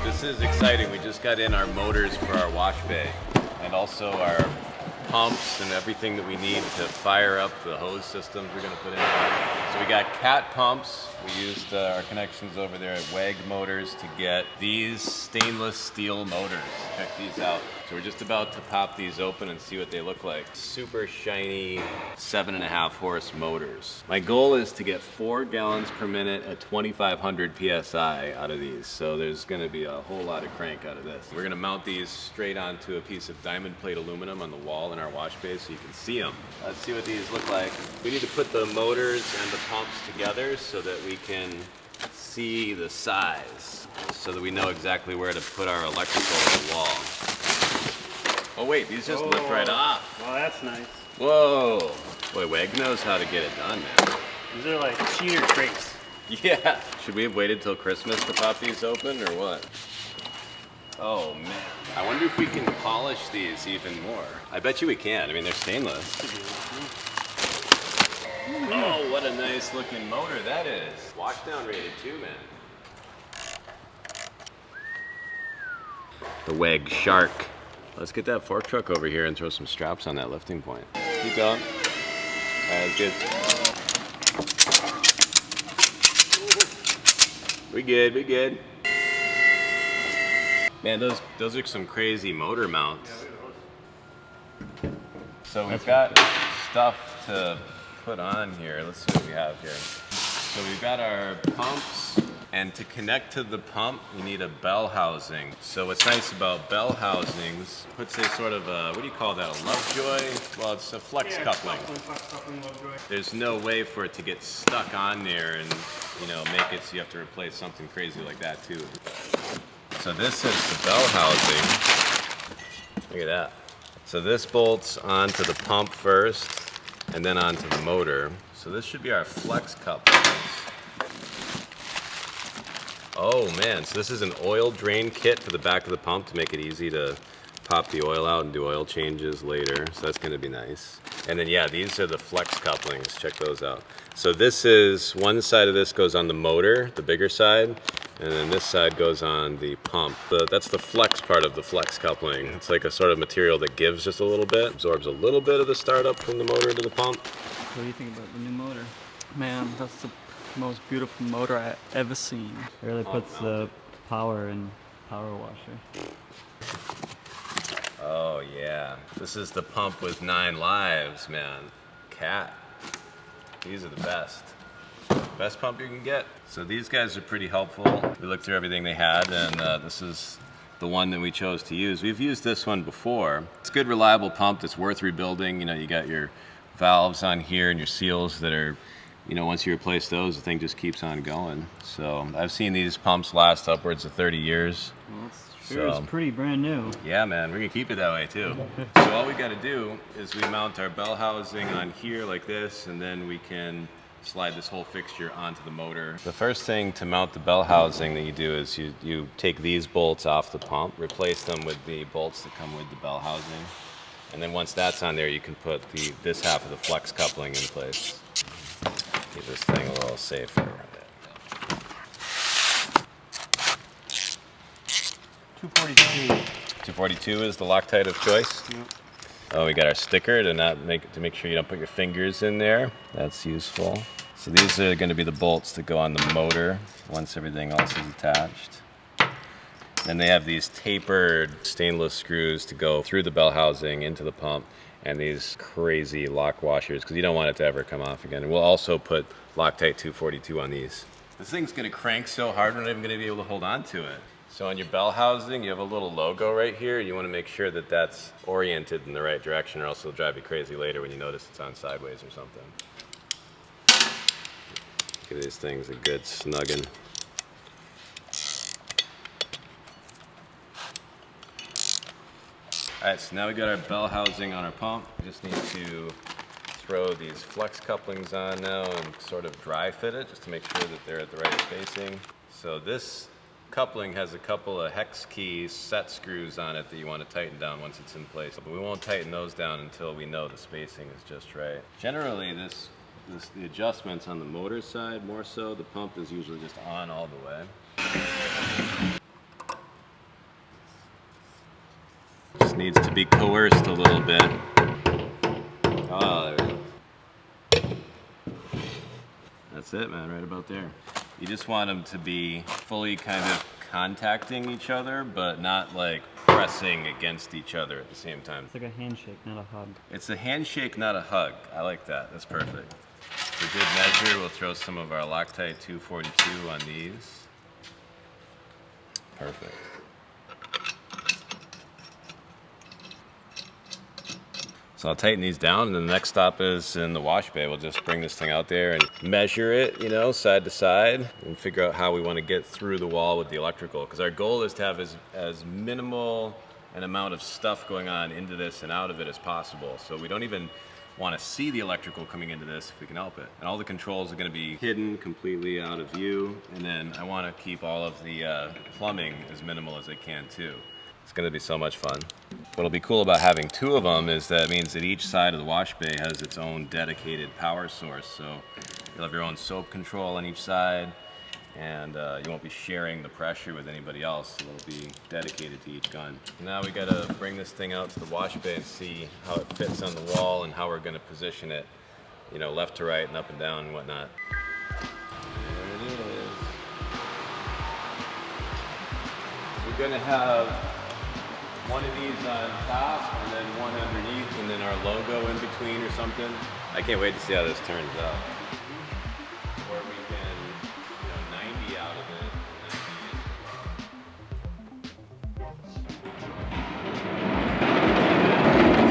This is exciting. We just got in our motors for our wash bay and also our pumps and everything that we need to fire up the hose systems we're going to put in there. So we got cat pumps. We used our connections over there at WAG Motors to get these stainless steel motors. Check these out. So we're just about to pop these open and see what they look like. Super shiny 7.5 horse motors. My goal is to get 4 gallons per minute at 2,500 PSI out of these. So there's going to be a whole lot of crank out of this. We're going to mount these straight onto a piece of diamond plate aluminum on the wall in our wash bay so you can see them. Let's see what these look like. We need to put the motors and the pumps together so that we can see the size, so that we know exactly where to put our electrical on the wall. Oh wait, these just lift right off. Well, that's nice. Whoa. Boy, WAG knows how to get it done, man. These are like cheater crates. Yeah. Should we have waited till Christmas to pop these open or what? Oh man. I wonder if we can polish these even more. I bet you we can. I mean, they're stainless. Oh, what a nice looking motor that is. Washdown rated too, man. The WAG Shark. Let's get that fork truck over here and throw some straps on that lifting point. Keep going. That's good. We good, we good. Man, those are some crazy motor mounts. So we've got stuff to put on here. Let's see what we have here. So we've got our pumps, and to connect to the pump, you need a bell housing. So what's nice about bell housings, puts a sort of a, what do you call that, a Lovejoy? Well, it's a flex coupling. Flex coupling, Lovejoy. There's no way for it to get stuck on there and, you know, make it so you have to replace something crazy like that too. So this is the bell housing. Look at that. So this bolts onto the pump first, and then onto the motor. So this should be our flex couplings. Oh man, so this is an oil drain kit for the back of the pump to make it easy to pop the oil out and do oil changes later. So that's gonna be nice. And then yeah, these are the flex couplings. Check those out. So this is, one side of this goes on the motor, the bigger side, and then this side goes on the pump. That's the flex part of the flex coupling. It's like a sort of material that gives just a little bit, absorbs a little bit of the startup from the motor to the pump. What do you think about the new motor? Man, that's the most beautiful motor I've ever seen. It really puts the power in power washer. Oh yeah, this is the pump with 9 lives, man. Cat. These are the best. Best pump you can get. So these guys are pretty helpful. We looked through everything they had, and this is the one that we chose to use. We've used this one before. It's a good, reliable pump that's worth rebuilding. You know, you got your valves on here and your seals that are, you know, once you replace those, the thing just keeps on going. So I've seen these pumps last upwards of 30 years. Well, it's pretty brand new. Yeah, man, we're gonna keep it that way too. So all we gotta do is we mount our bell housing on here like this, and then we can slide this whole fixture onto the motor. The first thing to mount the bell housing that you do is you take these bolts off the pump, replace them with the bolts that come with the bell housing. And then once that's on there, you can put this half of the flex coupling in place. Keep this thing a little safer. 242. 242 is the Loctite of choice. Yep. Oh, we got our sticker to make sure you don't put your fingers in there. That's useful. So these are going to be the bolts that go on the motor once everything else is attached. And they have these tapered stainless screws to go through the bell housing into the pump, and these crazy lock washers because you don't want it to ever come off again. And we'll also put Loctite 242 on these. This thing's going to crank so hard we're not even going to be able to hold on to it. So on your bell housing, you have a little logo right here. You want to make sure that that's oriented in the right direction, or else it'll drive you crazy later when you notice it's on sideways or something. Give these things a good snugging. Alright, so now we got our bell housing on our pump. We just need to throw these flex couplings on now and sort of dry fit it just to make sure that they're at the right spacing. So this coupling has a couple of hex key set screws on it that you want to tighten down once it's in place. But we won't tighten those down until we know the spacing is just right. Generally, this the adjustments on the motor side more so. The pump is usually just on all the way. Just needs to be coerced a little bit. Oh, there we go. That's it, man, right about there. You just want them to be fully kind of contacting each other, but not like pressing against each other at the same time. It's like a handshake, not a hug. It's a handshake, not a hug. I like that. That's perfect. For good measure, we'll throw some of our Loctite 242 on these. Perfect. So I'll tighten these down, and then the next stop is in the wash bay. We'll just bring this thing out there and measure it, you know, side to side, and figure out how we want to get through the wall with the electrical. Because our goal is to have as minimal an amount of stuff going on into this and out of it as possible. So we don't even want to see the electrical coming into this if we can help it. And all the controls are going to be hidden completely out of view. And then I want to keep all of the plumbing as minimal as I can too. It's going to be so much fun. What'll be cool about having two of them is that it means that each side of the wash bay has its own dedicated power source. So you'll have your own soap control on each side, and you won't be sharing the pressure with anybody else. It'll be dedicated to each gun. Now we got to bring this thing out to the wash bay and see how it fits on the wall and how we're going to position it, you know, left to right and up and down and whatnot. There it is. We're going to have one of these on top and then one underneath and then our logo in between or something. I can't wait to see how this turns out. Or we can, you know, 90 out of it.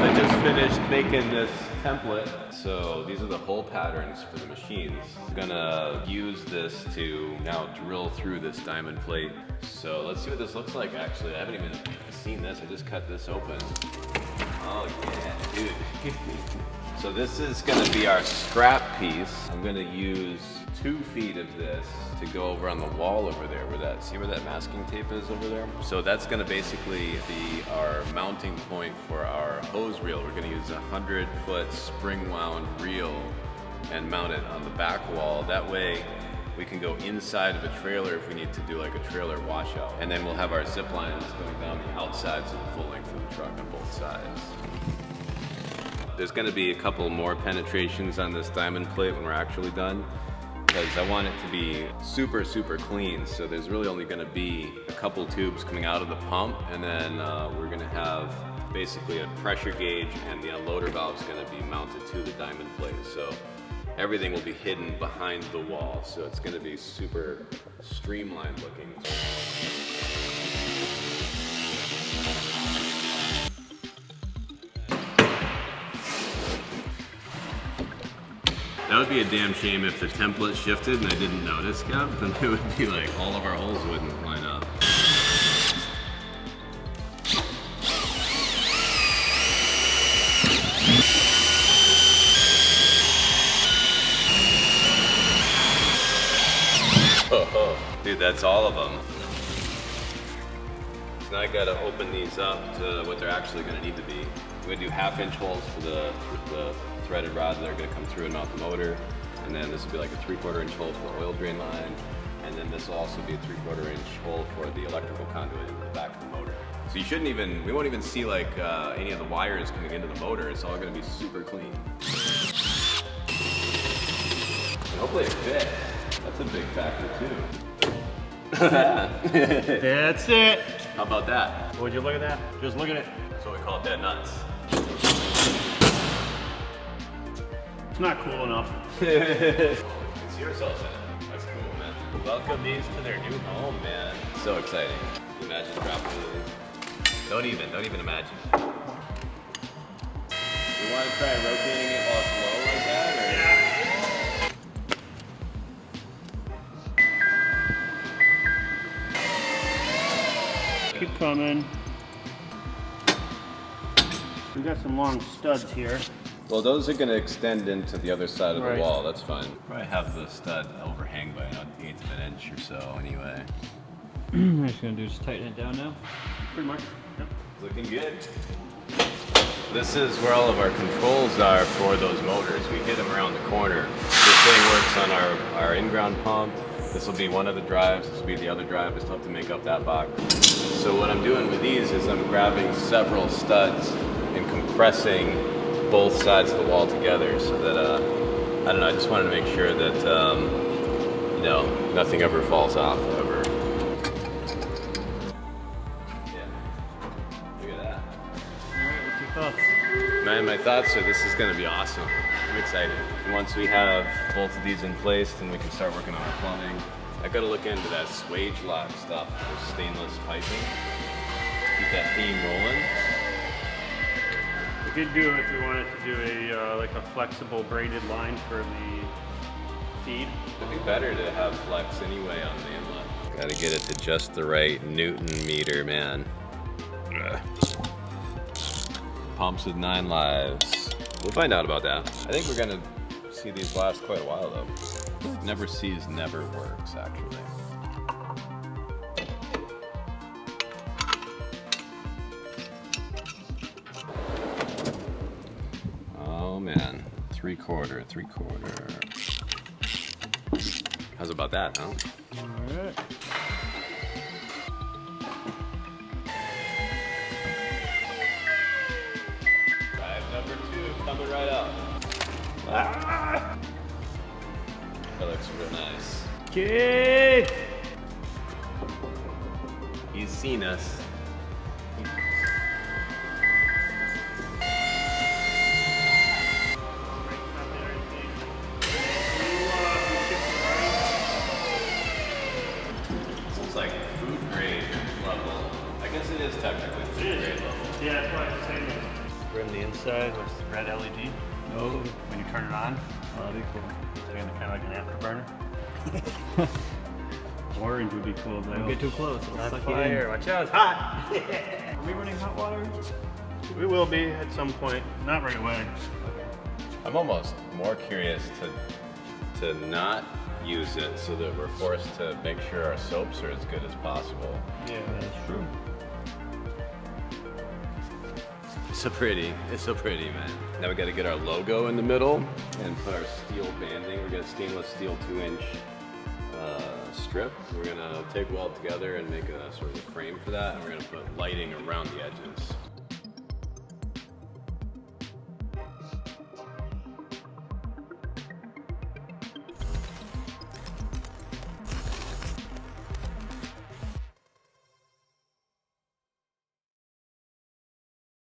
I just finished making this template. So these are the hole patterns for the machines. I'm gonna use this to now drill through this diamond plate. So let's see what this looks like actually. I haven't even seen this, I just cut this open. Oh yeah, dude. So this is gonna be our scrap piece. I'm gonna use 2 feet of this to go over on the wall over there see where that masking tape is over there? So that's gonna basically be our mounting point for our hose reel. We're gonna use a 100-foot spring wound reel and mount it on the back wall. That way we can go inside of a trailer if we need to do like a trailer washout. And then we'll have our zip lines going down the outsides of the full length of the truck on both sides. There's gonna be a couple more penetrations on this diamond plate when we're actually done, because I want it to be super, super clean. So there's really only gonna be a couple tubes coming out of the pump, and then we're gonna have basically a pressure gauge, and the unloader valve is gonna be mounted to the diamond plate. So everything will be hidden behind the wall. So it's gonna be super streamlined looking. That would be a damn shame if the template shifted and I didn't notice, Kev. Then it would be like all of our holes wouldn't line up. Oh, dude, that's all of them. So now I gotta open these up to what they're actually gonna need to be. I'm gonna do 1/2-inch holes for the threaded rods that are gonna come through and mount the motor. And then this will be like a 3/4-inch hole for the oil drain line. And then this will also be a 3/4-inch hole for the electrical conduit into the back of the motor. So we won't even see like any of the wires coming into the motor. It's all gonna be super clean. And hopefully it fits. That's a big factor too. That's it. How about that? Would you look at that? Just look at it. That's what we call dead nuts. It's not cool enough. You can see ourselves in it. That's cool, man. Welcome these to their new home, man. So exciting. Can you imagine dropping these? Don't even imagine. You want to try rotating it while it's low like that? Or? Yeah. Keep coming. We got some long studs here. Well, those are going to extend into the other side of Right. the wall. That's fine. Probably have the stud overhang by an 1/8 of an inch or so anyway. I'm just gonna do is tighten it down now. Pretty much. Yep. Looking good. This is where all of our controls are for those motors. We hit them around the corner. This thing works on our in-ground pump. This will be one of the drives. This will be the other drive. I still have to make up that box. So what I'm doing with these is I'm grabbing several studs and compressing both sides of the wall together so that, I don't know, I just wanted to make sure that, you know, nothing ever falls off ever. Yeah. Look at that. Alright, what's your thoughts? Man, my thoughts are this is going to be awesome. I'm excited. And once we have both of these in place, then we can start working on our plumbing. I got to look into that swage lock stuff with stainless piping. Keep that theme rolling. We could do, if we wanted to do a like a flexible braided line for the feed. It'd be better to have flex anyway on the inlet. Got to get it to just the right Newton meter, man. Ugh. Pumps with 9 lives. We'll find out about that. I think we're gonna see these last quite a while though. Never sees never works, actually. Oh man, 3/4. How's about that, huh? Alright. Drive number 2 coming right up. Ah! That looks real nice. Kid! He's seen us. This looks like food grade level. I guess it is technically food grade level. Yeah, that's why it's the same. We're on the inside with the red LED. Oh, When you turn it on, that'd be cool. it's kind of like an afterburner. Orange would be cool though. Don't get too close. It'll On suck fire, watch out, it's hot! Are we running hot water? We will be at some point, not right away. I'm almost more curious to not use it so that we're forced to make sure our soaps are as good as possible. Yeah, That's true. It's so pretty, man. Now we gotta get our logo in the middle and put our steel banding. We got a stainless steel 2-inch strip. We're gonna take weld together and make a sort of a frame for that, and we're gonna put lighting around the edges.